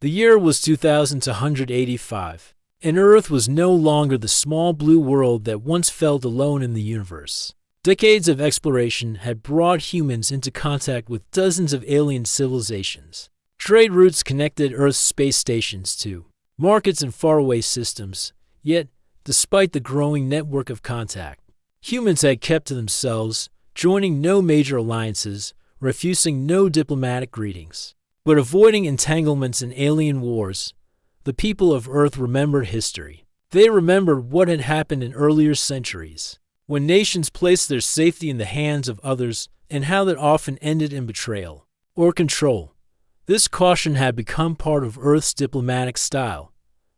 The year was 2285, and Earth was no longer the small blue world that once felt alone in the universe. Decades of exploration had brought humans into contact with dozens of alien civilizations. Trade routes connected Earth's space stations to markets and faraway systems, yet, despite the growing network of contact, humans had kept to themselves, joining no major alliances, refusing no diplomatic greetings. But avoiding entanglements in alien wars, the people of Earth remembered history. They remembered what had happened in earlier centuries, when nations placed their safety in the hands of others, and how that often ended in betrayal or control. This caution had become part of Earth's diplomatic style.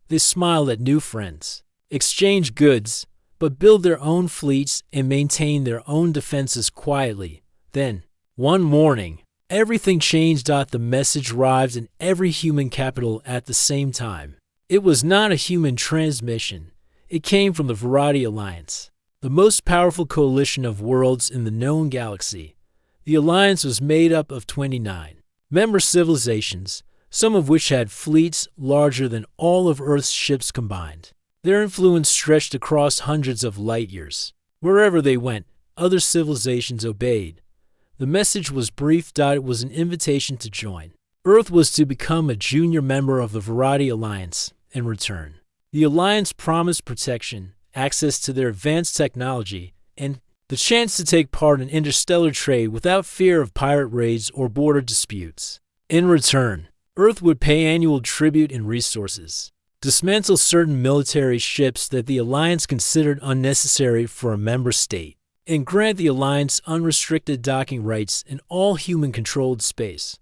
They smiled at new friends, exchanged goods, but built their own fleets and maintained their own defenses quietly. Then, one morning, everything changed. The message arrived in every human capital at the same time. It was not a human transmission. It came from the Variety Alliance, the most powerful coalition of worlds in the known galaxy. The alliance was made up of 29 member civilizations, some of which had fleets larger than all of Earth's ships combined. Their influence stretched across hundreds of light years. Wherever they went, other civilizations obeyed. The message was brief. It was an invitation to join. Earth was to become a junior member of the Variety Alliance in return. The Alliance promised protection, access to their advanced technology, and the chance to take part in interstellar trade without fear of pirate raids or border disputes. In return, Earth would pay annual tribute and resources, dismantle certain military ships that the Alliance considered unnecessary for a member state, and grant the Alliance unrestricted docking rights in all human-controlled space.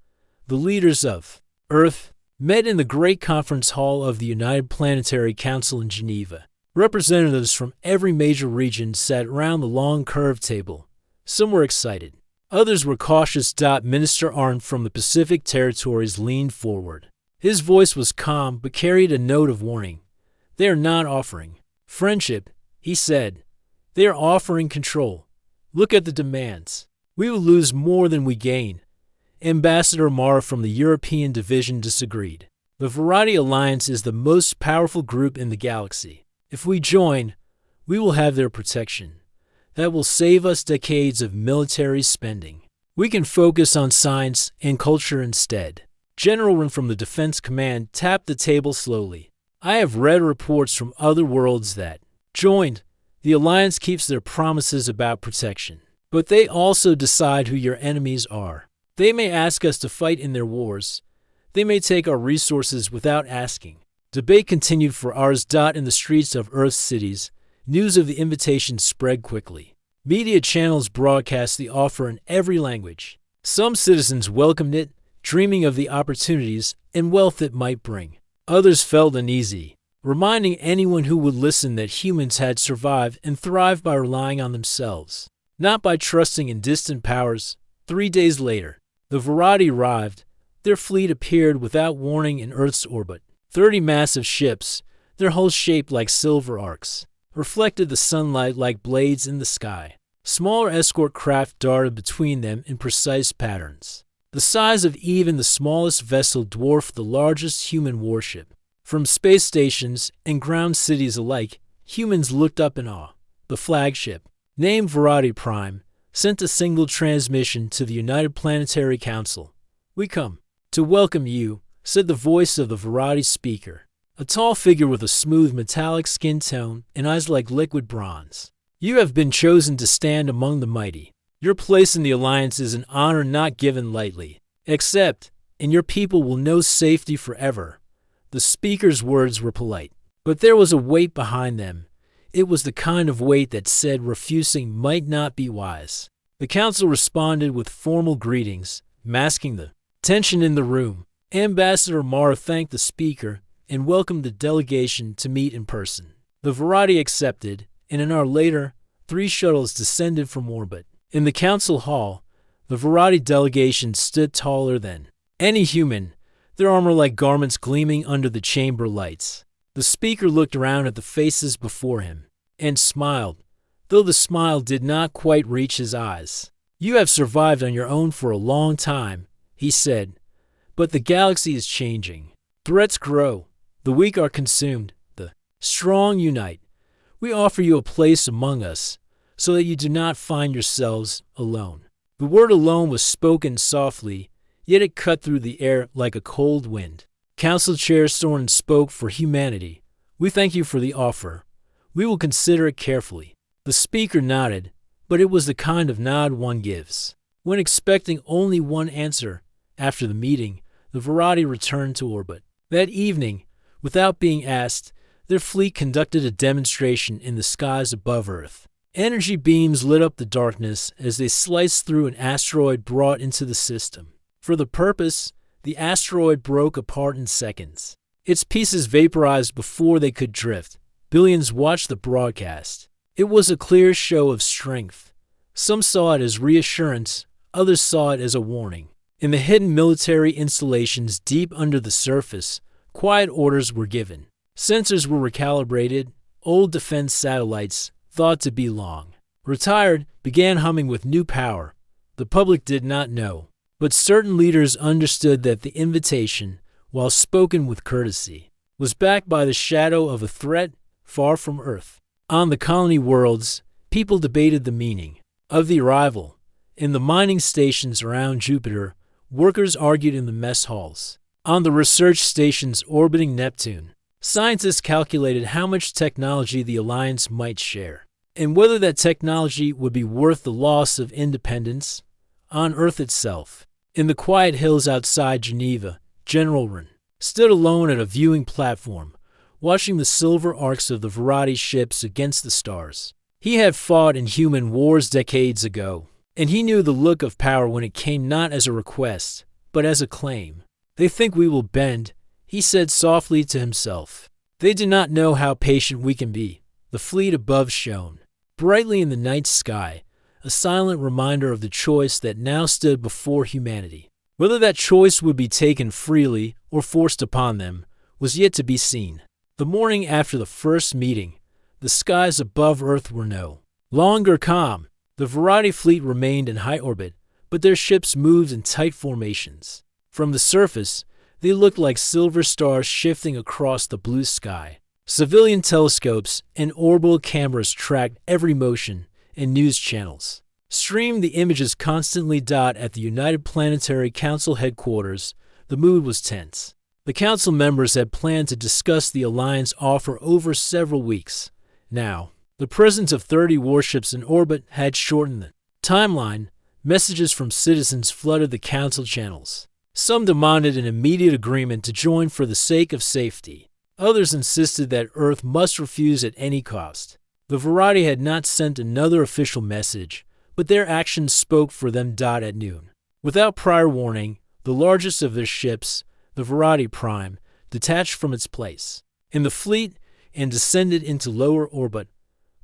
The leaders of Earth met in the Great Conference Hall of the United Planetary Council in Geneva. Representatives from every major region sat around the long curved table. Some were excited. Others were cautious. Minister Arndt from the Pacific Territories leaned forward. His voice was calm but carried a note of warning. They are not offering friendship, he said. They are offering control. Look at the demands. We will lose more than we gain. Ambassador Mara from the European Division disagreed. The Variety Alliance is the most powerful group in the galaxy. If we join, we will have their protection. That will save us decades of military spending. We can focus on science and culture instead. General Ren from the Defense Command tapped the table slowly. I have read reports from other worlds that joined. The Alliance keeps their promises about protection. But they also decide who your enemies are. They may ask us to fight in their wars. They may take our resources without asking. Debate continued for hours. In the streets of Earth's cities, news of the invitation spread quickly. Media channels broadcast the offer in every language. Some citizens welcomed it, dreaming of the opportunities and wealth it might bring. Others felt uneasy, reminding anyone who would listen that humans had survived and thrived by relying on themselves, not by trusting in distant powers. 3 days later, the Variety arrived. Their fleet appeared without warning in Earth's orbit. 30 massive ships, their hulls shaped like silver arcs, reflected the sunlight like blades in the sky. Smaller escort craft darted between them in precise patterns. The size of even the smallest vessel dwarfed the largest human warship. From space stations and ground cities alike, humans looked up in awe. The flagship, named Variety Prime, sent a single transmission to the United Planetary Council. We come to welcome you, said the voice of the Variety speaker, a tall figure with a smooth metallic skin tone and eyes like liquid bronze. You have been chosen to stand among the mighty. Your place in the Alliance is an honor not given lightly. Accept, and your people will know safety forever. The speaker's words were polite, but there was a weight behind them. It was the kind of weight that said refusing might not be wise. The council responded with formal greetings, masking the tension in the room. Ambassador Mara thanked the speaker and welcomed the delegation to meet in person. The Variety accepted, and an hour later, 3 shuttles descended from orbit. In the council hall, the Variety delegation stood taller than any human, their armor like garments gleaming under the chamber lights. The speaker looked around at the faces before him and smiled, though the smile did not quite reach his eyes. You have survived on your own for a long time, he said. But the galaxy is changing. Threats grow. The weak are consumed. The strong unite. We offer you a place among us, so that you do not find yourselves alone. The word alone was spoken softly, yet it cut through the air like a cold wind. Council Chair Soren spoke for humanity. We thank you for the offer. We will consider it carefully. The speaker nodded, but it was the kind of nod one gives when expecting only one answer. After the meeting, the Variety returned to orbit. That evening, without being asked, their fleet conducted a demonstration in the skies above Earth. Energy beams lit up the darkness as they sliced through an asteroid brought into the system. For the purpose, the asteroid broke apart in seconds. Its pieces vaporized before they could drift. Billions watched the broadcast. It was a clear show of strength. Some saw it as reassurance, others saw it as a warning. In the hidden military installations deep under the surface, quiet orders were given. Sensors were recalibrated. Old defense satellites, thought to be long retired, began humming with new power. The public did not know, but certain leaders understood that the invitation, while spoken with courtesy, was backed by the shadow of a threat far from Earth. On the colony worlds, people debated the meaning of the arrival. In the mining stations around Jupiter, workers argued in the mess halls. On the research stations orbiting Neptune, scientists calculated how much technology the Alliance might share, and whether that technology would be worth the loss of independence. On Earth itself, in the quiet hills outside Geneva, General Wren stood alone at a viewing platform, watching the silver arcs of the Variety ships against the stars. He had fought in human wars decades ago, and he knew the look of power when it came not as a request, but as a claim. They think we will bend, he said softly to himself. They do not know how patient we can be. The fleet above shone brightly in the night sky, a silent reminder of the choice that now stood before humanity. Whether that choice would be taken freely or forced upon them was yet to be seen. The morning after the first meeting, the skies above Earth were no longer calm. The Variety fleet remained in high orbit, but their ships moved in tight formations. From the surface, they looked like silver stars shifting across the blue sky. Civilian telescopes and orbital cameras tracked every motion, and news channels streamed the images constantly. At the United Planetary Council headquarters, the mood was tense. The council members had planned to discuss the Alliance offer over several weeks. Now, the presence of 30 warships in orbit had shortened the timeline. Messages from citizens flooded the council channels. Some demanded an immediate agreement to join for the sake of safety. Others insisted that Earth must refuse at any cost. The Variety had not sent another official message, but their actions spoke for them. At noon, without prior warning, the largest of their ships, the Variety Prime, detached from its place in the fleet and descended into lower orbit.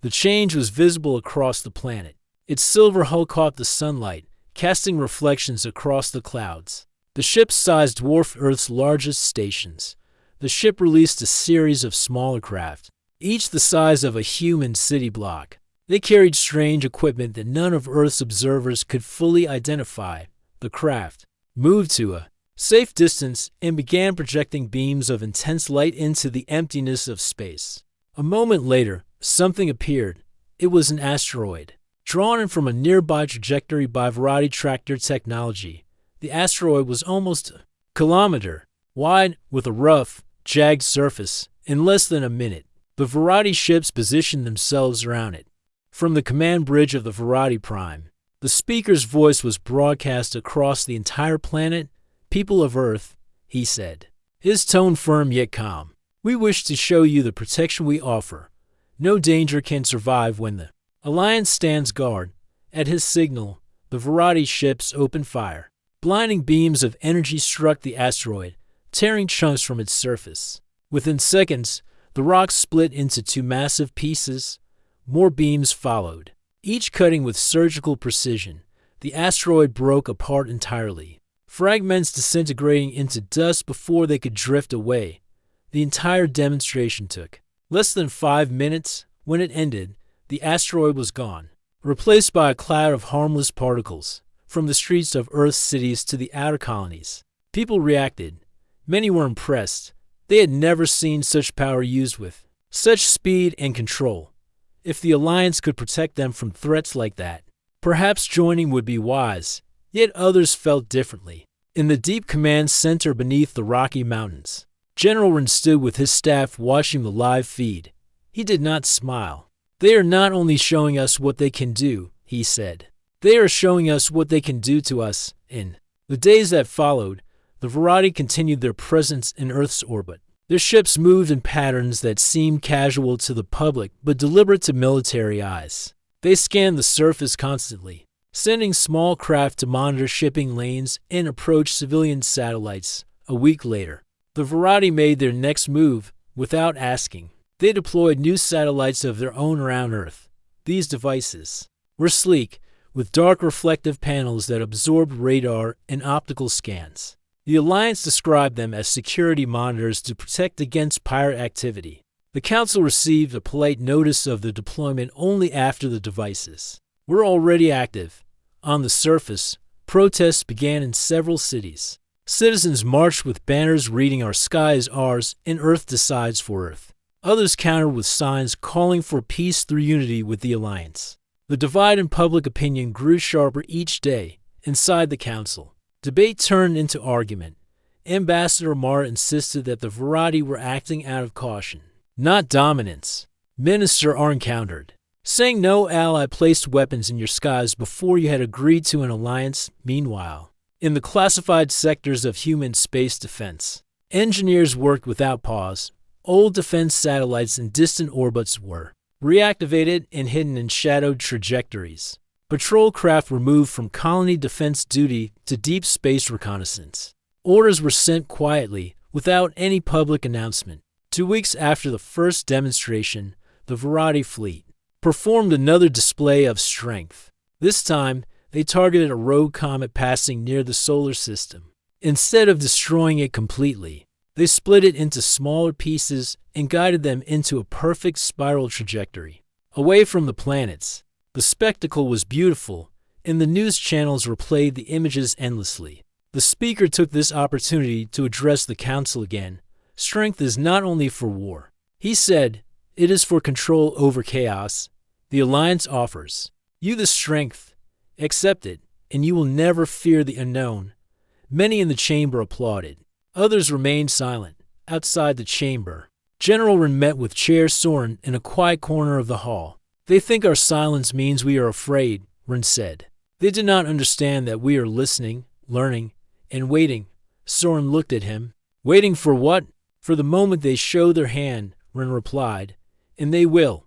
The change was visible across the planet. Its silver hull caught the sunlight, casting reflections across the clouds. The ship's size dwarfed Earth's largest stations. The ship released a series of smaller craft, each the size of a human city block. They carried strange equipment that none of Earth's observers could fully identify. The craft moved to a safe distance and began projecting beams of intense light into the emptiness of space. A moment later, something appeared. It was an asteroid, drawn in from a nearby trajectory by Variety Tractor technology. The asteroid was almost a kilometer wide, with a rough, jagged surface. In less than a minute, the Variety ships positioned themselves around it. From the command bridge of the Variety Prime, the speaker's voice was broadcast across the entire planet. "People of Earth," he said, his tone firm yet calm, "we wish to show you the protection we offer. No danger can survive when the Alliance stands guard." At his signal, the Variety ships opened fire. Blinding beams of energy struck the asteroid, tearing chunks from its surface. Within seconds, the rock split into two massive pieces. More beams followed, each cutting with surgical precision. The asteroid broke apart entirely, fragments disintegrating into dust before they could drift away. The entire demonstration took less than 5 minutes. When it ended, the asteroid was gone, replaced by a cloud of harmless particles. From the streets of Earth's cities to the outer colonies, people reacted. Many were impressed. They had never seen such power used with such speed and control. If the Alliance could protect them from threats like that, perhaps joining would be wise, yet others felt differently. In the deep command center beneath the Rocky Mountains, General Ren stood with his staff watching the live feed. He did not smile. "They are not only showing us what they can do," he said. "They are showing us what they can do to us." In the days that followed, the Variety continued their presence in Earth's orbit. Their ships moved in patterns that seemed casual to the public but deliberate to military eyes. They scanned the surface constantly, sending small craft to monitor shipping lanes and approach civilian satellites. A week later, the Variety made their next move without asking. They deployed new satellites of their own around Earth. These devices were sleek, with dark reflective panels that absorbed radar and optical scans. The Alliance described them as security monitors to protect against pirate activity. The Council received a polite notice of the deployment only after the devices were already active. On the surface, protests began in several cities. Citizens marched with banners reading "Our sky is ours" and "Earth decides for Earth." Others countered with signs calling for peace through unity with the Alliance. The divide in public opinion grew sharper each day inside the Council. Debate turned into argument. Ambassador Mara insisted that the Variety were acting out of caution, not dominance. Minister Arn countered, saying no ally placed weapons in your skies before you had agreed to an alliance. Meanwhile, in the classified sectors of human space defense, engineers worked without pause. Old defense satellites in distant orbits were reactivated and hidden in shadowed trajectories. Patrol craft were moved from colony defense duty to deep space reconnaissance. Orders were sent quietly, without any public announcement. 2 weeks after the first demonstration, the Variety fleet performed another display of strength. This time, they targeted a rogue comet passing near the solar system. Instead of destroying it completely, they split it into smaller pieces and guided them into a perfect spiral trajectory, away from the planets. The spectacle was beautiful, and the news channels replayed the images endlessly. The speaker took this opportunity to address the Council again. "Strength is not only for war," he said, "it is for control over chaos. The Alliance offers you the strength. Accept it, and you will never fear the unknown." Many in the chamber applauded. Others remained silent. Outside the chamber, General Ren met with Chair Soren in a quiet corner of the hall. "They think our silence means we are afraid," Ren said. "They do not understand that we are listening, learning, and waiting." Soren looked at him. "Waiting for what?" "For the moment they show their hand," Ren replied. "And they will."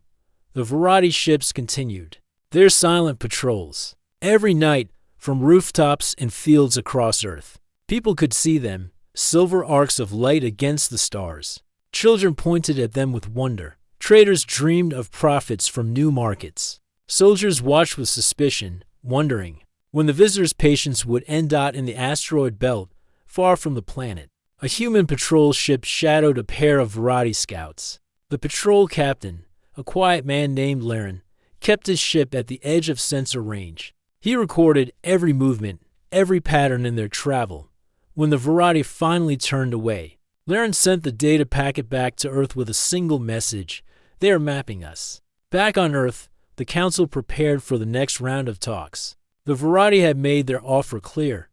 The Variety ships continued their silent patrols. Every night, from rooftops and fields across Earth, people could see them, silver arcs of light against the stars. Children pointed at them with wonder. Traders dreamed of profits from new markets. Soldiers watched with suspicion, wondering when the visitors' patience would end out in the asteroid belt far from the planet. A human patrol ship shadowed a pair of Variety scouts. The patrol captain, a quiet man named Laren, kept his ship at the edge of sensor range. He recorded every movement, every pattern in their travel. When the Variety finally turned away, Laren sent the data packet back to Earth with a single message: "They are mapping us." Back on Earth, the Council prepared for the next round of talks. The Variety had made their offer clear.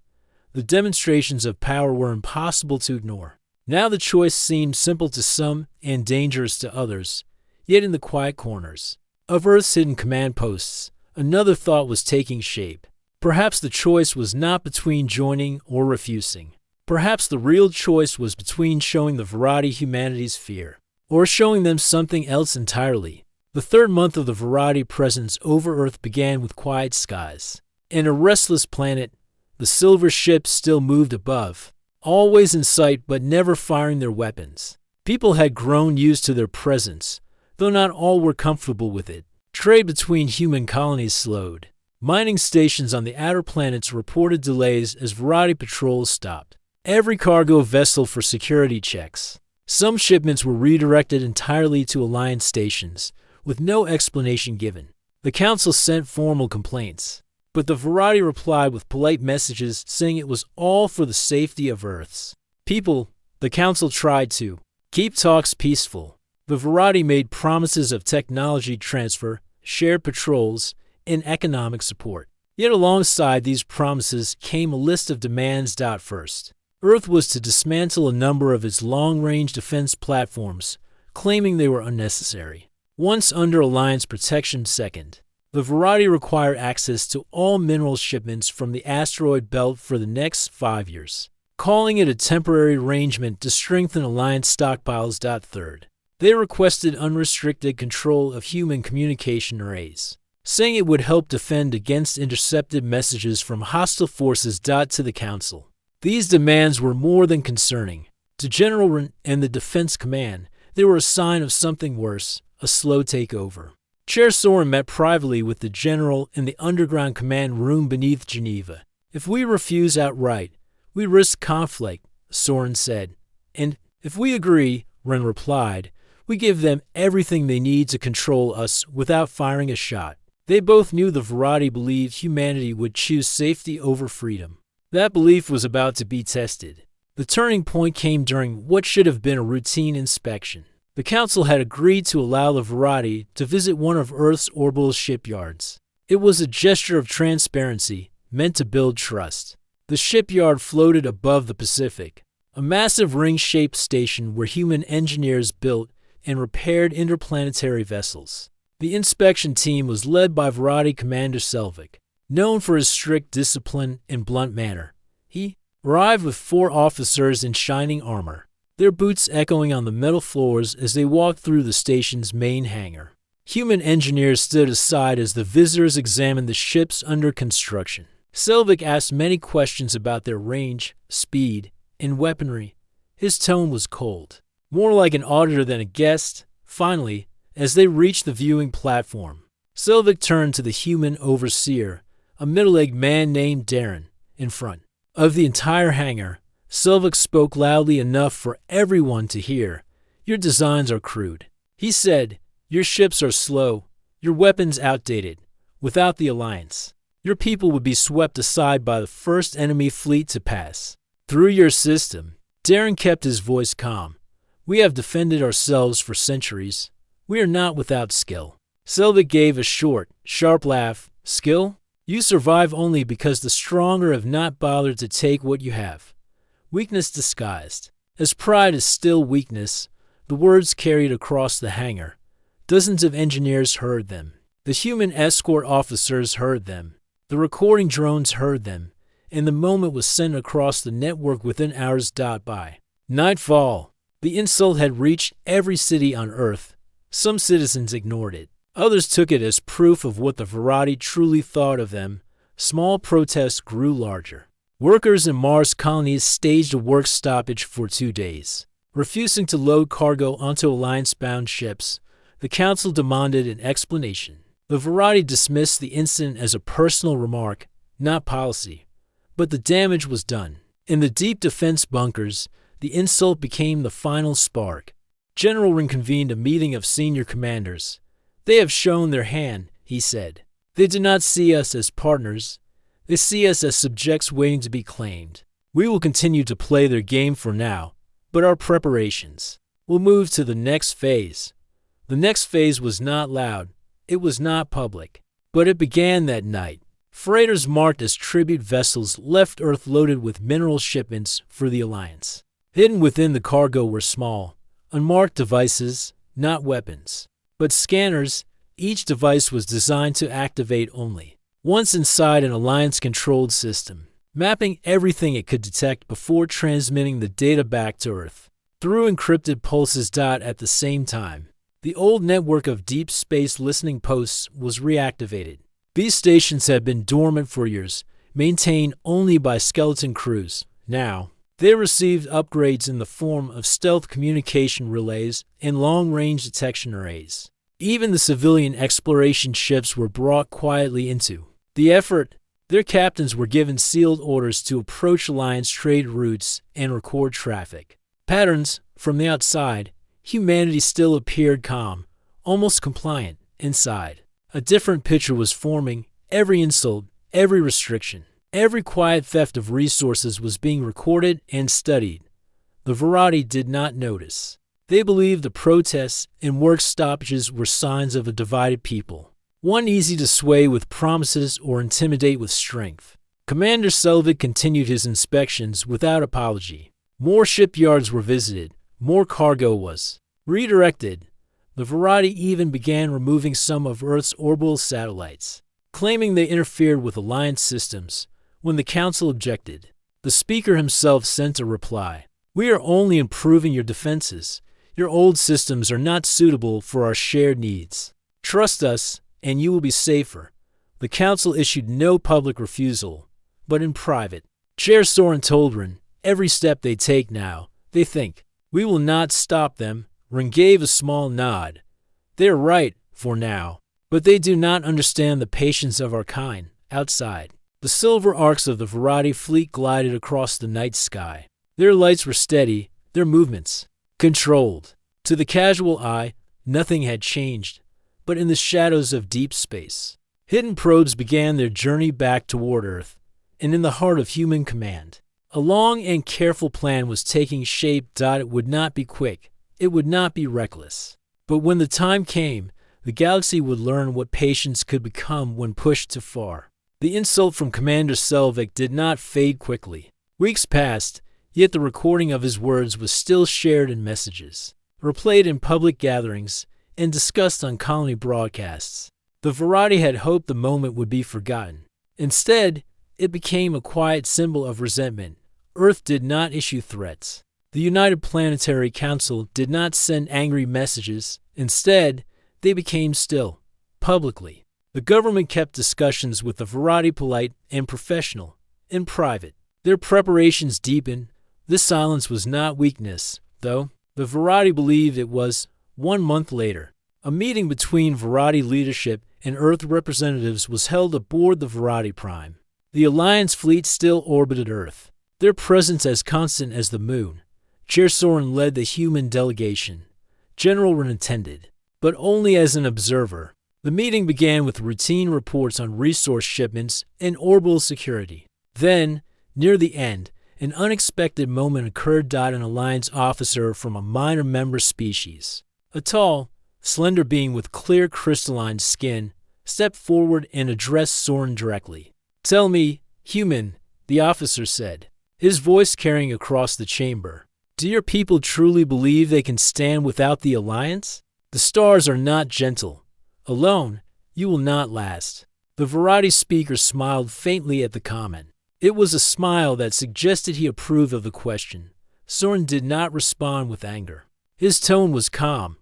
The demonstrations of power were impossible to ignore. Now the choice seemed simple to some and dangerous to others. Yet in the quiet corners of Earth's hidden command posts, another thought was taking shape. Perhaps the choice was not between joining or refusing. Perhaps the real choice was between showing the Variety humanity's fear, or showing them something else entirely. The third month of the Variety presence over Earth began with quiet skies. In a restless planet, the silver ships still moved above, always in sight but never firing their weapons. People had grown used to their presence, though not all were comfortable with it. Trade between human colonies slowed. Mining stations on the outer planets reported delays as Variety patrols stopped every cargo vessel for security checks. Some shipments were redirected entirely to Alliance stations, with no explanation given. The Council sent formal complaints, but the Variety replied with polite messages saying it was all for the safety of Earth's people. The council tried to keep talks peaceful. The Variety made promises of technology transfer, shared patrols, and economic support. Yet alongside these promises came a list of demands. First, Earth was to dismantle a number of its long-range defense platforms, claiming they were unnecessary. Once under Alliance protection. Second, the Variety required access to all mineral shipments from the asteroid belt for the next 5 years, calling it a temporary arrangement to strengthen Alliance stockpiles. Third, they requested unrestricted control of human communication arrays, saying it would help defend against intercepted messages from hostile forces. To the Council, these demands were more than concerning. To General Wren and the Defense Command, they were a sign of something worse, a slow takeover. Chair Soren met privately with the general in the underground command room beneath Geneva. If we refuse outright, we risk conflict, Soren said. And if we agree, Wren replied, we give them everything they need to control us without firing a shot. They both knew the Variety believed humanity would choose safety over freedom. That belief was about to be tested. The turning point came during what should have been a routine inspection. The Council had agreed to allow the Variety to visit one of Earth's orbital shipyards. It was a gesture of transparency, meant to build trust. The shipyard floated above the Pacific, a massive ring-shaped station where human engineers built and repaired interplanetary vessels. The inspection team was led by Variety Commander Selvig, known for his strict discipline and blunt manner. He arrived with 4 officers in shining armor, their boots echoing on the metal floors as they walked through the station's main hangar. Human engineers stood aside as the visitors examined the ships under construction. Selvig asked many questions about their range, speed, and weaponry. His tone was cold, more like an auditor than a guest. Finally, as they reached the viewing platform, Selvig turned to the human overseer, a middle-aged man named Darren, in front of the entire hangar. Selvig spoke loudly enough for everyone to hear. Your designs are crude, he said. Your ships are slow, your weapons outdated. Without the Alliance, your people would be swept aside by the first enemy fleet to pass through your system. Darren kept his voice calm. We have defended ourselves for centuries. We are not without skill. Selvig gave a short, sharp laugh. Skill? You survive only because the stronger have not bothered to take what you have. Weakness disguised as pride is still weakness. The words carried across the hangar. Dozens of engineers heard them. The human escort officers heard them. The recording drones heard them. And the moment was sent across the network within hours. By nightfall, the insult had reached every city on Earth. Some citizens ignored it. Others took it as proof of what the Variety truly thought of them. Small protests grew larger. Workers in Mars colonies staged a work stoppage for 2 days, refusing to load cargo onto Alliance-bound ships. The Council demanded an explanation. The Variety dismissed the incident as a personal remark, not policy. But the damage was done. In the deep defense bunkers, the insult became the final spark. General Wren convened a meeting of senior commanders. They have shown their hand, he said. They do not see us as partners. They see us as subjects waiting to be claimed. We will continue to play their game for now, but our preparations will move to the next phase. The next phase was not loud. It was not public. But it began that night. Freighters marked as tribute vessels left Earth loaded with mineral shipments for the Alliance. Hidden within the cargo were small, unmarked devices, not weapons, but scanners. Each device was designed to activate once inside an Alliance-controlled system, mapping everything it could detect before transmitting the data back to Earth through encrypted pulses. At the same time, the old network of deep space listening posts was reactivated. These stations had been dormant for years, maintained only by skeleton crews. Now, they received upgrades in the form of stealth communication relays and long-range detection arrays. Even the civilian exploration ships were brought quietly into the effort. Their captains were given sealed orders to approach Alliance trade routes and record traffic patterns. From the outside, humanity still appeared calm, almost compliant. Inside, a different picture was forming. Every insult, every restriction, every quiet theft of resources was being recorded and studied. the Verati did not notice. They believed the protests and work stoppages were signs of a divided people, one easy to sway with promises or intimidate with strength. Commander Selvig continued his inspections without apology. More shipyards were visited, more cargo was redirected. The Verati even began removing some of Earth's orbital satellites, claiming they interfered with Alliance systems. When the Council objected, the Speaker himself sent a reply. "We are only improving your defenses. Your old systems are not suitable for our shared needs. Trust us, and you will be safer." The Council issued no public refusal, but in private. Chair Soren told Ren, "Every step they take now, they think. We will not stop them." Ren gave a small nod. "They are right, for now. But they do not understand the patience of our kind, outside." The silver arcs of the Verati fleet glided across the night sky. Their lights were steady, their movements controlled. To the casual eye, nothing had changed, but in the shadows of deep space, hidden probes began their journey back toward Earth, and in the heart of human command, a long and careful plan was taking shape. It would not be quick, it would not be reckless. But when the time came, the galaxy would learn what patience could become when pushed too far. The insult from Commander Selvig did not fade quickly. Weeks passed, yet the recording of his words was still shared in messages, replayed in public gatherings, and discussed on colony broadcasts. The Verati had hoped the moment would be forgotten. Instead, it became a quiet symbol of resentment. Earth did not issue threats. The United Planetary Council did not send angry messages. Instead, they became still, publicly. The government kept discussions with the Verati polite and professional, in private. Their preparations deepened. This silence was not weakness, though. The Verati believed it was. 1 month later, a meeting between Verati leadership and Earth representatives was held aboard the Verati Prime. The Alliance fleet still orbited Earth, their presence as constant as the moon. Chair Soren led the human delegation. General Ren attended, but only as an observer. The meeting began with routine reports on resource shipments and orbital security. Then, near the end, an unexpected moment occurred. An Alliance officer from a minor member species, a tall, slender being with clear crystalline skin, stepped forward and addressed Soren directly. "Tell me, human," the officer said, his voice carrying across the chamber. "Do your people truly believe they can stand without the Alliance? The stars are not gentle. Alone, you will not last." The Verati speaker smiled faintly at the comment. It was a smile that suggested he approved of the question. Soren did not respond with anger. His tone was calm.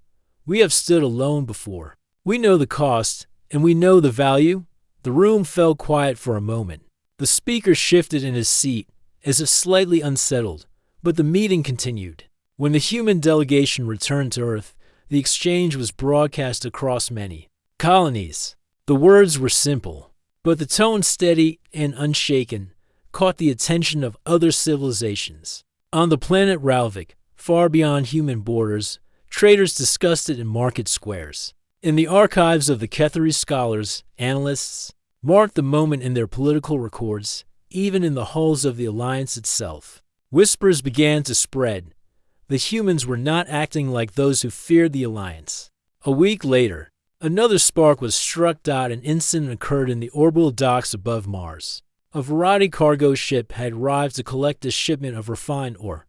"We have stood alone before. We know the cost, and we know the value." The room fell quiet for a moment. The speaker shifted in his seat, as if slightly unsettled, but the meeting continued. When the human delegation returned to Earth, the exchange was broadcast across many colonies. The words were simple, but the tone, steady and unshaken, caught the attention of other civilizations. On the planet Ralvik, far beyond human borders, traders discussed it in market squares. In the archives of the Kethari scholars, analysts marked the moment in their political records, even in the halls of the Alliance itself. Whispers began to spread. The humans were not acting like those who feared the Alliance. A week later, another spark was struck. An incident occurred in the orbital docks above Mars. A Verati cargo ship had arrived to collect a shipment of refined ore.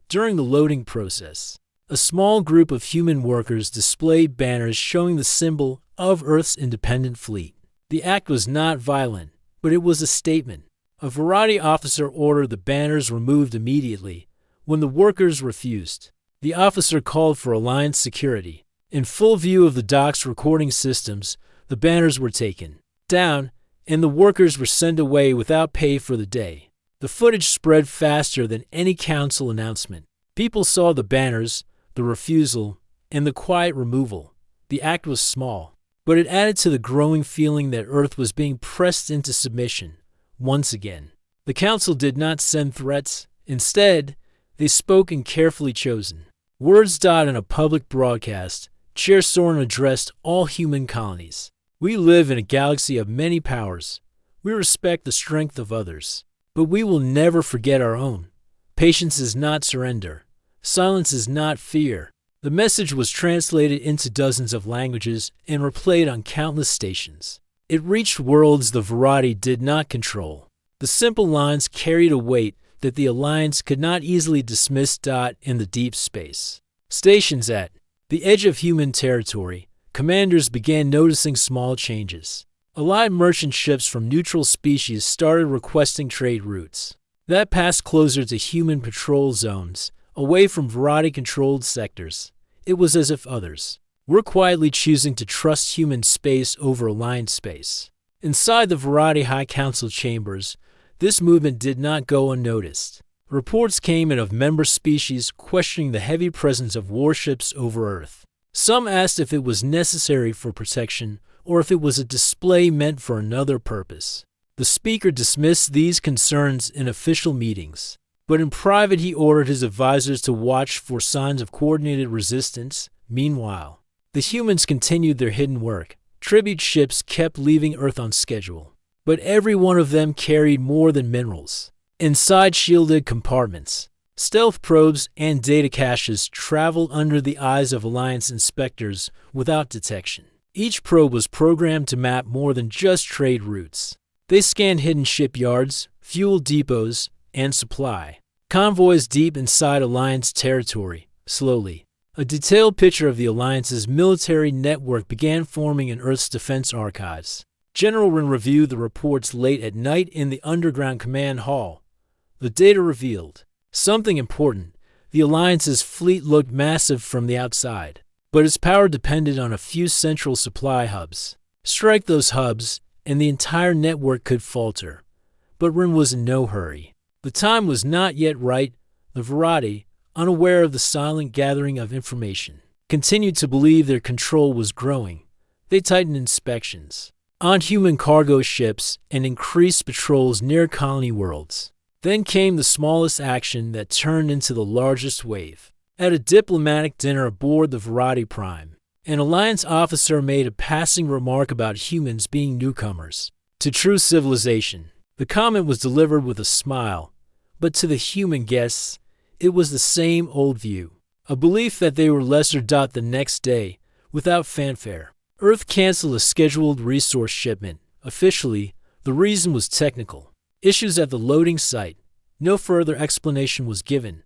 During the loading process, a small group of human workers displayed banners showing the symbol of Earth's independent fleet. The act was not violent, but it was a statement. A Verati officer ordered the banners removed immediately. When the workers refused, the officer called for Alliance security. In full view of the dock's recording systems, the banners were taken down, and the workers were sent away without pay for the day. The footage spread faster than any council announcement. People saw the banners, the refusal, and the quiet removal. The act was small, but it added to the growing feeling that Earth was being pressed into submission. Once again, the council did not send threats. Instead, they spoke in carefully chosen words. In a public broadcast, Chair Soren addressed all human colonies. "We live in a galaxy of many powers. We respect the strength of others, but we will never forget our own. Patience is not surrender. Silence is not fear. The message was translated into dozens of languages and replayed on countless stations. It reached worlds the variety did not control. The simple lines carried a weight that the Alliance could not easily dismiss. In the deep space stations at the edge of human territory, commanders began noticing small changes. Allied merchant ships from neutral species started requesting trade routes that passed closer to human patrol zones, away from variety-controlled sectors. It was as if others were quietly choosing to trust human space over Alliance space. Inside the Variety High Council chambers, this movement did not go unnoticed. Reports came in of member species questioning the heavy presence of warships over Earth. Some asked if it was necessary for protection or if it was a display meant for another purpose. The speaker dismissed these concerns in official meetings, but in private he ordered his advisors to watch for signs of coordinated resistance. Meanwhile, the humans continued their hidden work. Tribute ships kept leaving Earth on schedule, but every one of them carried more than minerals. Inside shielded compartments, stealth probes and data caches traveled under the eyes of Alliance inspectors without detection. Each probe was programmed to map more than just trade routes. They scanned hidden shipyards, fuel depots, and supply convoys deep inside Alliance territory. Slowly, a detailed picture of the Alliance's military network began forming in Earth's defense archives. General Wren reviewed the reports late at night in the underground command hall. The data revealed something important. The Alliance's fleet looked massive from the outside, but its power depended on a few central supply hubs. Strike those hubs, and the entire network could falter. But Wren was in no hurry. The time was not yet right. The Variety, unaware of the silent gathering of information, continued to believe their control was growing. They tightened inspections on human cargo ships and increased patrols near colony worlds. Then came the smallest action that turned into the largest wave. At a diplomatic dinner aboard the Variety Prime, an Alliance officer made a passing remark about humans being newcomers to true civilization. The comment was delivered with a smile, but to the human guests, it was the same old view, a belief that they were lesser. The next day, without fanfare, Earth canceled a scheduled resource shipment. Officially, the reason was technical issues at the loading site. No further explanation was given.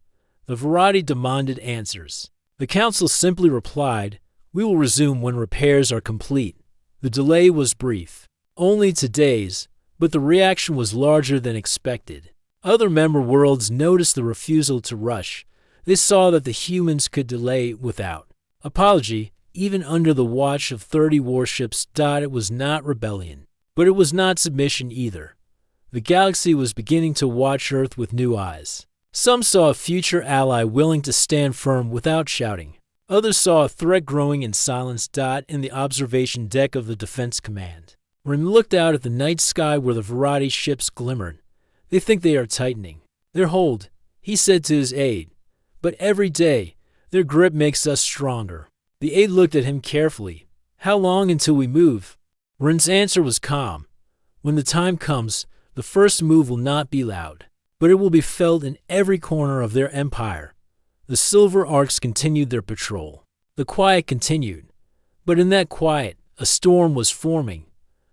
The Variety demanded answers. The Council simply replied, "We will resume when repairs are complete." The delay was brief, only 2 days, but the reaction was larger than expected. Other member worlds noticed the refusal to rush. They saw that the humans could delay without apology, even under the watch of 30 warships. It was not rebellion, but it was not submission either. The galaxy was beginning to watch Earth with new eyes. Some saw a future ally willing to stand firm without shouting. Others saw a threat growing in silence. In the observation deck of the Defense Command, Wren looked out at the night sky where the Variety ships glimmered. "They think they are tightening their hold," he said to his aide. "But every day, their grip makes us stronger." The aide looked at him carefully. "How long until we move?" Wren's answer was calm. "When the time comes, the first move will not be loud, but it will be felt in every corner of their empire." The Silver Orcs continued their patrol. The quiet continued, but in that quiet, a storm was forming.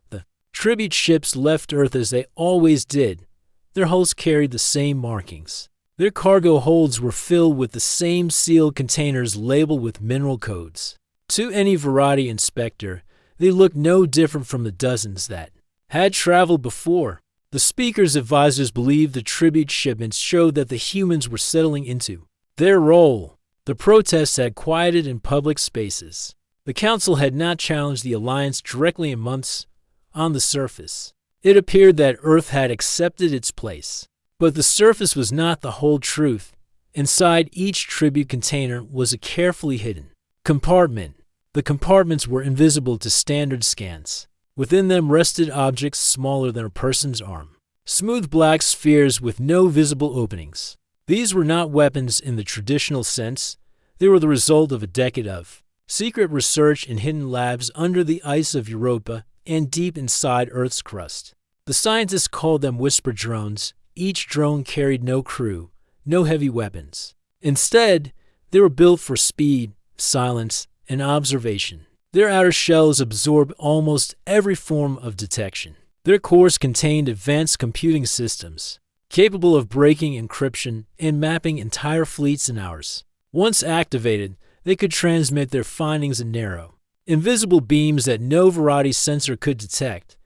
The tribute ships left Earth as they always did. Their hulls carried the same markings. Their cargo holds were filled with the same sealed containers labeled with mineral codes. To any Variety inspector, they looked no different from the dozens that had traveled before. The speaker's advisors believed the tribute shipments showed that the humans were settling into their role. The protests had quieted in public spaces. The Council had not challenged the Alliance directly in months. On the surface, it appeared that Earth had accepted its place. But the surface was not the whole truth. Inside each tribute container was a carefully hidden compartment. The compartments were invisible to standard scans. Within them rested objects smaller than a person's arm. Smooth black spheres with no visible openings. These were not weapons in the traditional sense. They were the result of a decade of secret research in hidden labs under the ice of Europa and deep inside Earth's crust. The scientists called them whisper drones. Each drone carried no crew, no heavy weapons. Instead, they were built for speed, silence, and observation. Their outer shells absorbed almost every form of detection. Their cores contained advanced computing systems, capable of breaking encryption and mapping entire fleets in hours. Once activated, they could transmit their findings in narrow, invisible beams that no variety sensor could detect.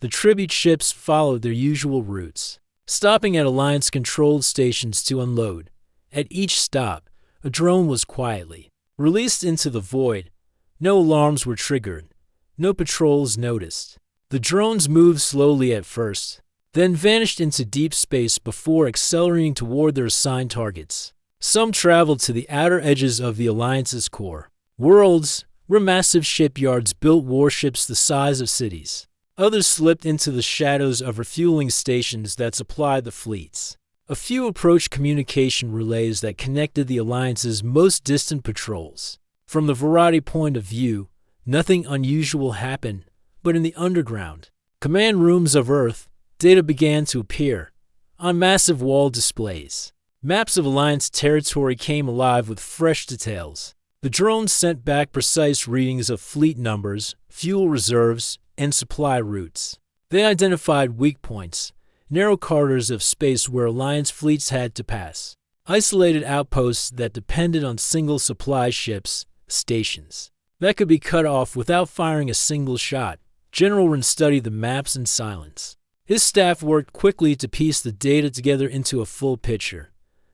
The tribute ships followed their usual routes, stopping at Alliance-controlled stations to unload. At each stop, a drone was quietly released into the void. No alarms were triggered, no patrols noticed. The drones moved slowly at first, then vanished into deep space before accelerating toward their assigned targets. Some traveled to the outer edges of the Alliance's core worlds, where massive shipyards built warships the size of cities. Others slipped into the shadows of refueling stations that supplied the fleets. A few approached communication relays that connected the Alliance's most distant patrols. From the variety point of view, nothing unusual happened, but in the underground command rooms of Earth, data began to appear on massive wall displays. Maps of Alliance territory came alive with fresh details. The drones sent back precise readings of fleet numbers, fuel reserves, and supply routes. They identified weak points, narrow corridors of space where Alliance fleets had to pass, isolated outposts that depended on single supply ships, stations that could be cut off without firing a single shot. General Wren studied the maps in silence. His staff worked quickly to piece the data together into a full picture.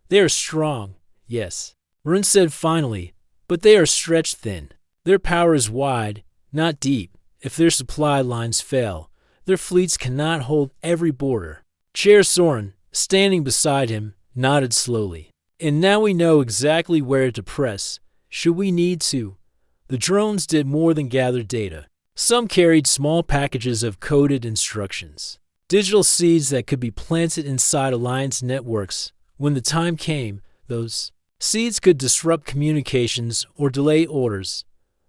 They are strong, yes, Wren said finally, but they are stretched thin. Their power is wide, not deep. If their supply lines fail, their fleets cannot hold every border. Chair Soren, standing beside him, nodded slowly. And now we know exactly where to press, should we need to. The drones did more than gather data. Some carried small packages of coded instructions, digital seeds that could be planted inside Alliance networks. When the time came, those seeds could disrupt communications or delay orders.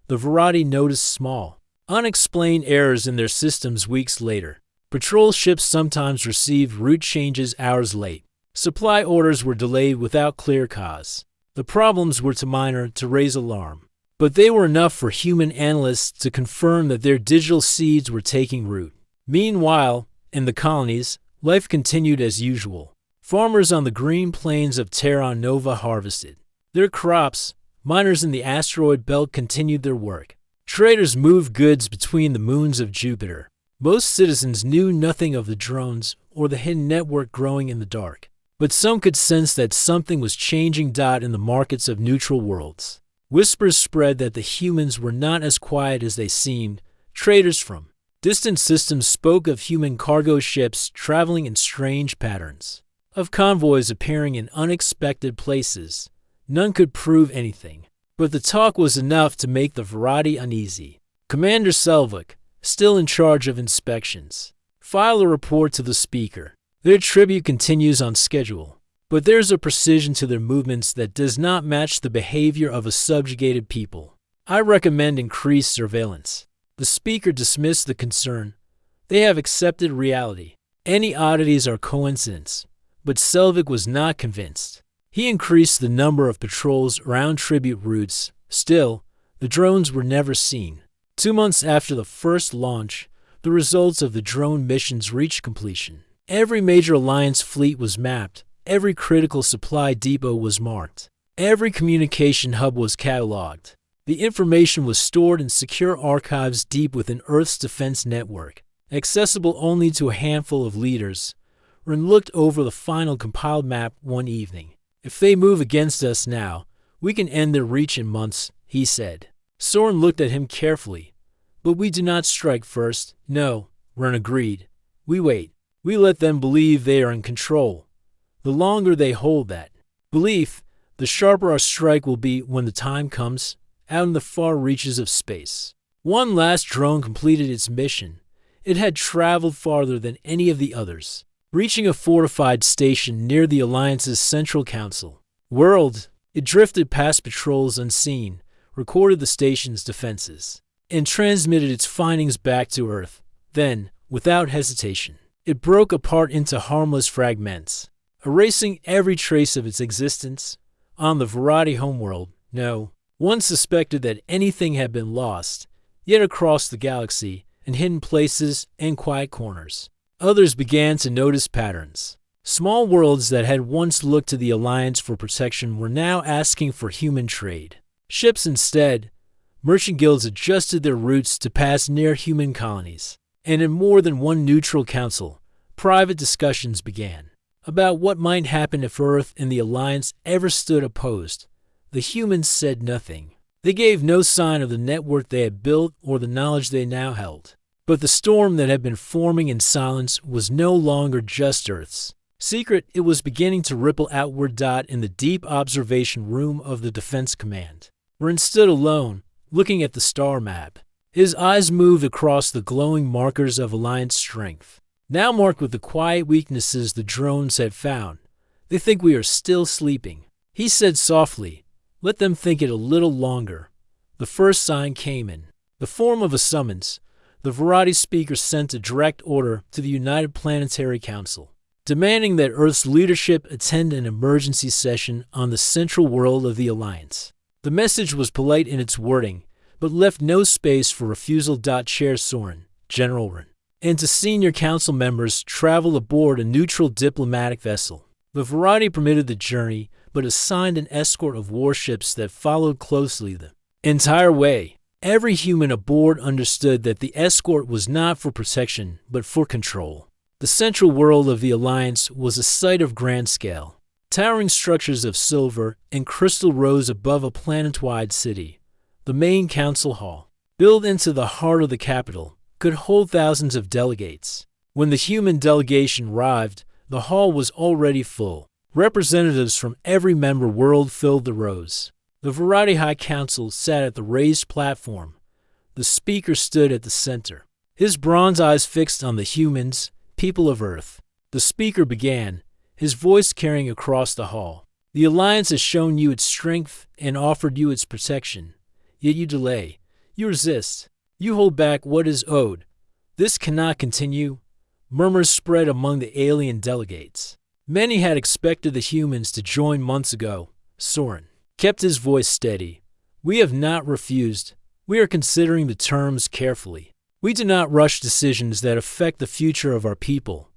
The variety noticed small, unexplained errors in their systems weeks later. Patrol ships sometimes received route changes hours late. Supply orders were delayed without clear cause. The problems were too minor to raise alarm, but they were enough for human analysts to confirm that their digital seeds were taking root. Meanwhile, in the colonies, life continued as usual. Farmers on the green plains of Terra Nova harvested their crops. Miners in the asteroid belt continued their work. Traders moved goods between the moons of Jupiter. Most citizens knew nothing of the drones or the hidden network growing in the dark, but some could sense that something was changing. In the markets of neutral worlds, whispers spread that the humans were not as quiet as they seemed. Traders from distant systems spoke of human cargo ships traveling in strange patterns, of convoys appearing in unexpected places. None could prove anything, but the talk was enough to make the variety uneasy. Commander Selvik, still in charge of inspections, filed a report to the speaker. Their tribute continues on schedule, but there's a precision to their movements that does not match the behavior of a subjugated people. I recommend increased surveillance. The speaker dismissed the concern. They have accepted reality. Any oddities are coincidence. But Selvik was not convinced. He increased the number of patrols around tribute routes. Still, the drones were never seen. 2 months after the first launch, the results of the drone missions reached completion. Every major Alliance fleet was mapped. Every critical supply depot was marked. Every communication hub was cataloged. The information was stored in secure archives deep within Earth's defense network, accessible only to a handful of leaders. Wren looked over the final compiled map one evening. If they move against us now, we can end their reach in months, he said. Soren looked at him carefully. But we do not strike first. No, Wren agreed. We wait. We let them believe they are in control. The longer they hold that belief, the sharper our strike will be when the time comes, out in the far reaches of space. One last drone completed its mission. It had traveled farther than any of the others, reaching a fortified station near the Alliance's central council world. It drifted past patrols unseen, recorded the station's defenses, and transmitted its findings back to Earth. Then, without hesitation, it broke apart into harmless fragments, erasing every trace of its existence. On the Variety homeworld, no one suspected that anything had been lost, yet across the galaxy, in hidden places and quiet corners, others began to notice patterns. Small worlds that had once looked to the Alliance for protection were now asking for human trade. Ships instead. Merchant guilds adjusted their routes to pass near human colonies, and in more than one neutral council, private discussions began about what might happen if Earth and the Alliance ever stood opposed. The humans said nothing. They gave no sign of the network they had built or the knowledge they now held. But the storm that had been forming in silence was no longer just Earth's secret. It was beginning to ripple outward. In the deep observation room of the Defense Command, Ren stood alone, looking at the star map. His eyes moved across the glowing markers of Alliance strength, now marked with the quiet weaknesses the drones had found. They think we are still sleeping, he said softly. Let them think it a little longer. The first sign came in the form of a summons. The Variety speaker sent a direct order to the United Planetary Council, demanding that Earth's leadership attend an emergency session on the central world of the Alliance. The message was polite in its wording, but left no space for refusal. Chair Soren, General Ren, and to senior council members travel aboard a neutral diplomatic vessel. The Variety permitted the journey, but assigned an escort of warships that followed closely the entire way. Every human aboard understood that the escort was not for protection, but for control. The central world of the Alliance was a sight of grand scale. Towering structures of silver and crystal rose above a planet-wide city. The main council hall, built into the heart of the capital, could hold thousands of delegates. When the human delegation arrived, the hall was already full. Representatives from every member world filled the rows. The Variety High Council sat at the raised platform. The speaker stood at the center, his bronze eyes fixed on the humans, people of Earth. The speaker began, his voice carrying across the hall. The Alliance has shown you its strength and offered you its protection. Yet you delay. You resist. You hold back what is owed. This cannot continue. Murmurs spread among the alien delegates. Many had expected the humans to join months ago. Soren kept his voice steady. We have not refused. We are considering the terms carefully. We do not rush decisions that affect the future of our people.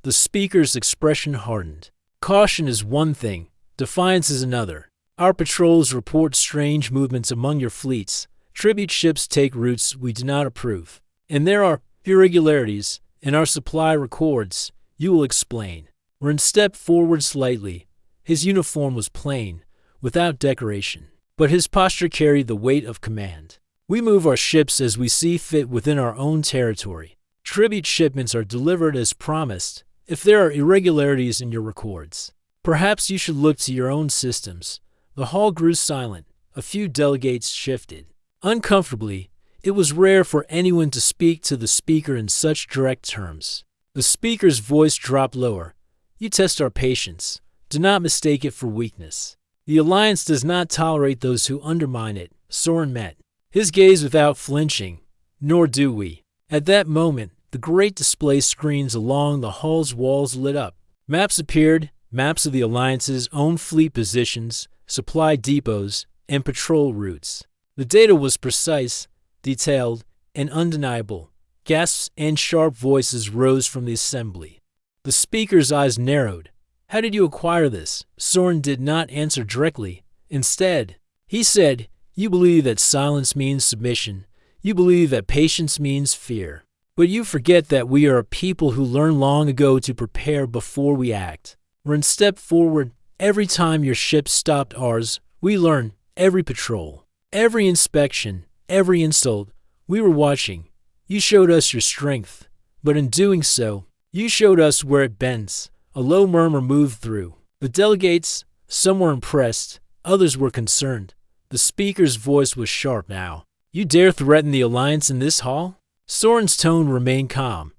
The speaker's expression hardened. Caution is one thing, defiance is another. Our patrols report strange movements among your fleets. Tribute ships take routes we do not approve. And there are irregularities in our supply records. You will explain. Ren stepped forward slightly. His uniform was plain, without decoration, but his posture carried the weight of command. We move our ships as we see fit within our own territory. Tribute shipments are delivered as promised. If there are irregularities in your records, perhaps you should look to your own systems. The hall grew silent. A few delegates shifted. Uncomfortably, it was rare for anyone to speak to the speaker in such direct terms. The speaker's voice dropped lower. You test our patience. Do not mistake it for weakness. The Alliance does not tolerate those who undermine it. Soren met his gaze without flinching. Nor do we. At that moment, the great display screens along the hall's walls lit up. Maps appeared, maps of the Alliance's own fleet positions, supply depots, and patrol routes. The data was precise, detailed, and undeniable. Gasps and sharp voices rose from the assembly. The speaker's eyes narrowed. How did you acquire this? Soren did not answer directly. Instead, he said, you believe that silence means submission. You believe that patience means fear. But you forget that we are a people who learned long ago to prepare before we act. Ren stepped forward. Every time your ship stopped ours, we learned. Every patrol, every inspection, every insult, we were watching. You showed us your strength, but in doing so, you showed us where it bends. A low murmur moved through. The delegates, some were impressed, others were concerned. The speaker's voice was sharp now. You dare threaten the Alliance in this hall? Soren's tone remained calm.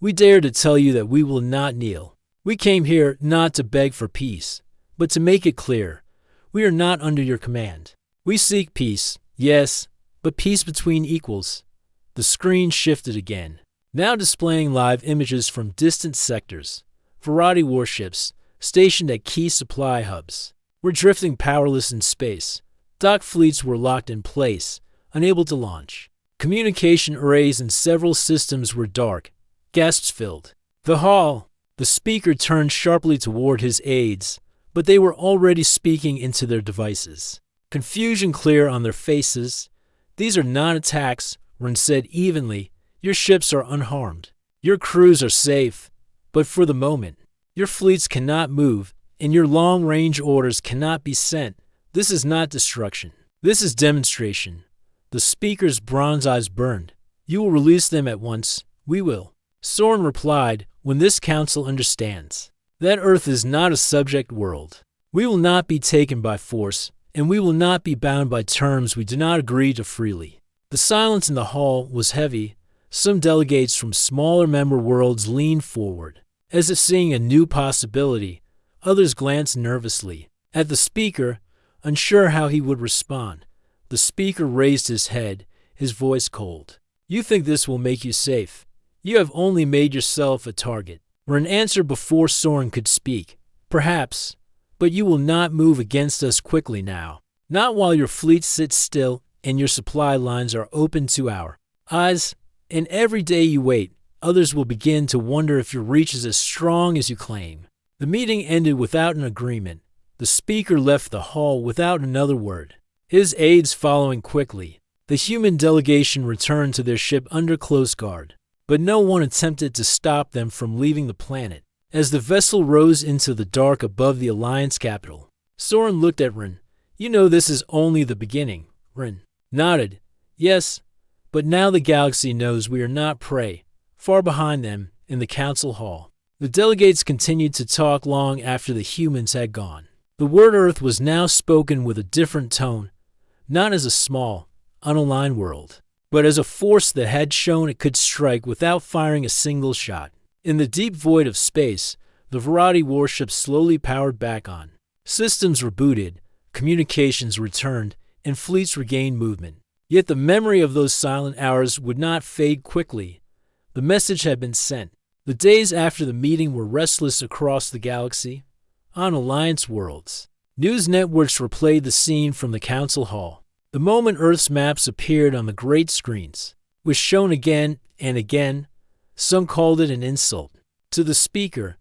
We dare to tell you that we will not kneel. We came here not to beg for peace, but to make it clear. We are not under your command. We seek peace, yes, but peace between equals. The screen shifted again, now displaying live images from distant sectors. Variety warships, stationed at key supply hubs. We're drifting powerless in space. Dock fleets were locked in place, unable to launch. Communication arrays in several systems were dark. Gasps filled the hall. The speaker turned sharply toward his aides, but they were already speaking into their devices. Confusion clear on their faces. These are not attacks, Ren said evenly. Your ships are unharmed. Your crews are safe. But for the moment, your fleets cannot move, and your long-range orders cannot be sent. This is not destruction. This is demonstration. The speaker's bronze eyes burned. You will release them at once. We will. Soren replied, when this council understands that Earth is not a subject world. We will not be taken by force, and we will not be bound by terms we do not agree to freely. The silence in the hall was heavy. Some delegates from smaller member worlds leaned forward, as if seeing a new possibility. Others glanced nervously at the speaker, unsure how he would respond. The speaker raised his head, his voice cold. You think this will make you safe? You have only made yourself a target. Ren answered before Soren could speak. Perhaps, but you will not move against us quickly now. Not while your fleet sits still and your supply lines are open to our eyes. And every day you wait, others will begin to wonder if your reach is as strong as you claim. The meeting ended without an agreement. The speaker left the hall without another word, his aides following quickly. The human delegation returned to their ship under close guard, but no one attempted to stop them from leaving the planet. As the vessel rose into the dark above the Alliance capital, Soren looked at Ren. You know this is only the beginning. Ren nodded. Yes, but now the galaxy knows we are not prey. Far behind them, in the council hall, the delegates continued to talk long after the humans had gone. The word Earth was now spoken with a different tone, not as a small, unaligned world, but as a force that had shown it could strike without firing a single shot. In the deep void of space, the Verati warship slowly powered back on. Systems rebooted, communications returned, and fleets regained movement. Yet the memory of those silent hours would not fade quickly. The message had been sent. The days after the meeting were restless across the galaxy. On Alliance worlds, news networks replayed the scene from the council hall. The moment Earth's maps appeared on the great screens was shown again and again. Some called it an insult to the speaker.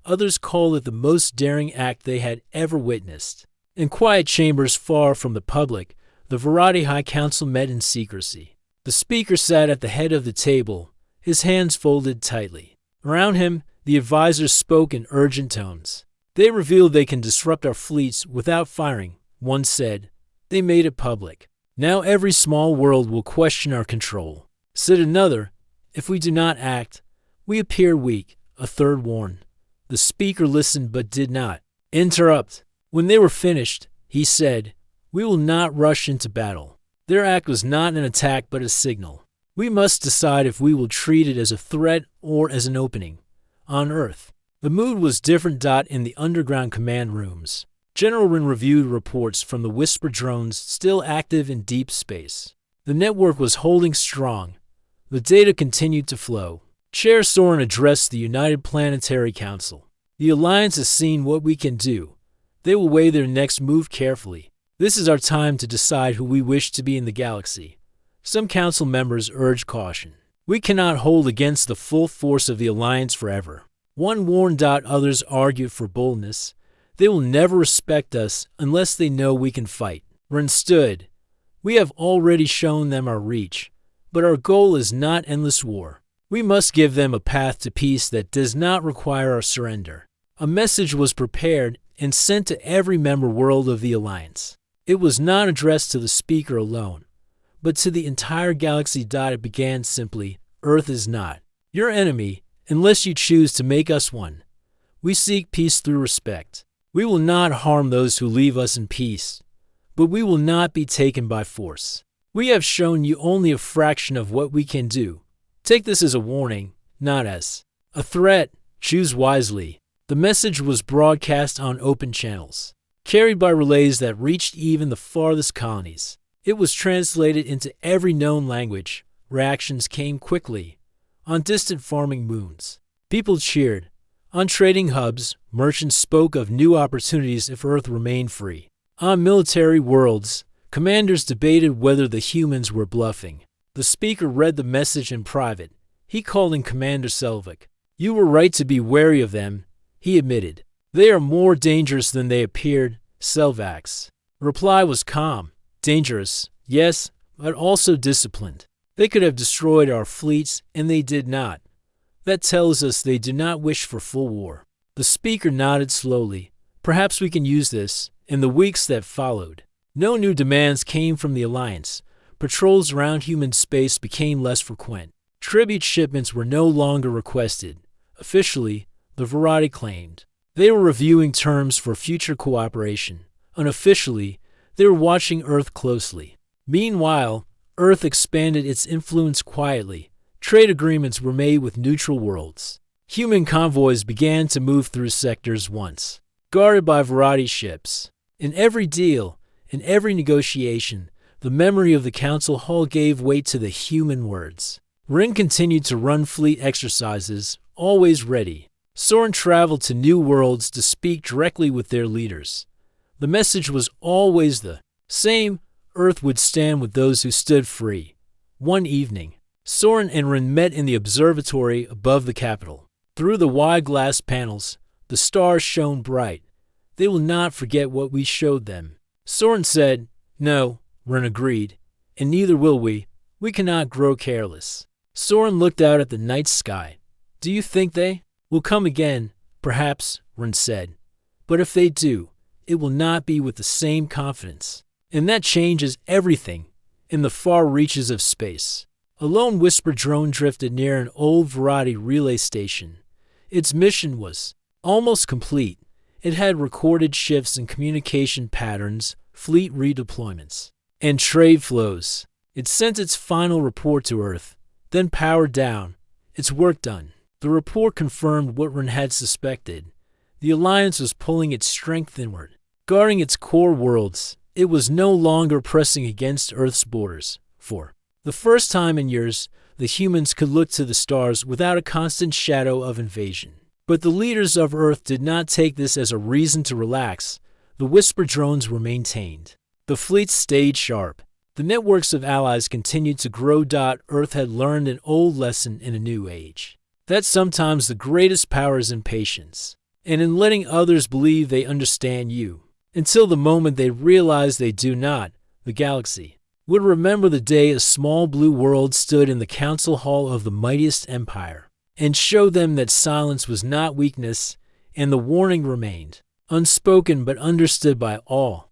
Others called it the most daring act they had ever witnessed. In quiet chambers far from the public, the Verati High Council met in secrecy. The speaker sat at the head of the table, his hands folded tightly. Around him, the advisors spoke in urgent tones. They revealed they can disrupt our fleets without firing, one said. They made it public. Now every small world will question our control, said another. If we do not act, we appear weak, a third warned. The speaker listened but did not interrupt. When they were finished, he said, we will not rush into battle. Their act was not an attack but a signal. We must decide if we will treat it as a threat or as an opening. On Earth, the mood was different. In the underground command rooms, General Rin reviewed reports from the Whisper drones still active in deep space. The network was holding strong. The data continued to flow. Chair Soren addressed the United Planetary Council. The Alliance has seen what we can do. They will weigh their next move carefully. This is our time to decide who we wish to be in the galaxy. Some council members urged caution. We cannot hold against the full force of the Alliance forever. One warned. Others argued for boldness. They will never respect us unless they know we can fight. Ren stood. We have already shown them our reach, but our goal is not endless war. We must give them a path to peace that does not require our surrender. A message was prepared and sent to every member world of the Alliance. It was not addressed to the speaker alone, but to the entire galaxy. It began simply, Earth is not your enemy unless you choose to make us one. We seek peace through respect. We will not harm those who leave us in peace, but we will not be taken by force. We have shown you only a fraction of what we can do. Take this as a warning, not as a threat. Choose wisely. The message was broadcast on open channels, carried by relays that reached even the farthest colonies. It was translated into every known language. Reactions came quickly. On distant farming moons, people cheered. On trading hubs, merchants spoke of new opportunities if Earth remained free. On military worlds, commanders debated whether the humans were bluffing. The speaker read the message in private. He called in Commander Selvik. "You were right to be wary of them," he admitted. "They are more dangerous than they appeared." Selvak's reply was calm. "Dangerous, yes, but also disciplined. They could have destroyed our fleets, and they did not. That tells us they do not wish for full war." The speaker nodded slowly. "Perhaps we can use this." In the weeks that followed, no new demands came from the Alliance. Patrols around human space became less frequent. Tribute shipments were no longer requested. Officially, the Variety claimed they were reviewing terms for future cooperation. Unofficially, they were watching Earth closely. Meanwhile, Earth expanded its influence quietly. Trade agreements were made with neutral worlds. Human convoys began to move through sectors once guarded by Variety ships. In every deal, in every negotiation, the memory of the Council Hall gave weight to the human words. Rin continued to run fleet exercises, always ready. Soren traveled to new worlds to speak directly with their leaders. The message was always the same: Earth would stand with those who stood free. One evening, Soren and Rin met in the observatory above the capital. Through the wide glass panels, the stars shone bright. "They will not forget what we showed them," Soren said. "No," Rin agreed, "and neither will we. We cannot grow careless." Soren looked out at the night sky. "Do you think they will come again?" "Perhaps," Rin said. "But if they do, it will not be with the same confidence. And that changes everything." In the far reaches of space, a lone whisper drone drifted near an old Variety relay station. Its mission was almost complete. It had recorded shifts in communication patterns, fleet redeployments, and trade flows. It sent its final report to Earth, then powered down. Its work done. The report confirmed what Rin had suspected. The Alliance was pulling its strength inward, guarding its core worlds. It was no longer pressing against Earth's borders. For the first time in years, the humans could look to the stars without a constant shadow of invasion. But the leaders of Earth did not take this as a reason to relax. The whisper drones were maintained. The fleets stayed sharp. The networks of allies continued to grow. Earth had learned an old lesson in a new age: that sometimes the greatest power is in patience, and in letting others believe they understand you, until the moment they realize they do not. The galaxy would remember the day a small blue world stood in the council hall of the mightiest empire, and showed them that silence was not weakness, and the warning remained, unspoken but understood by all.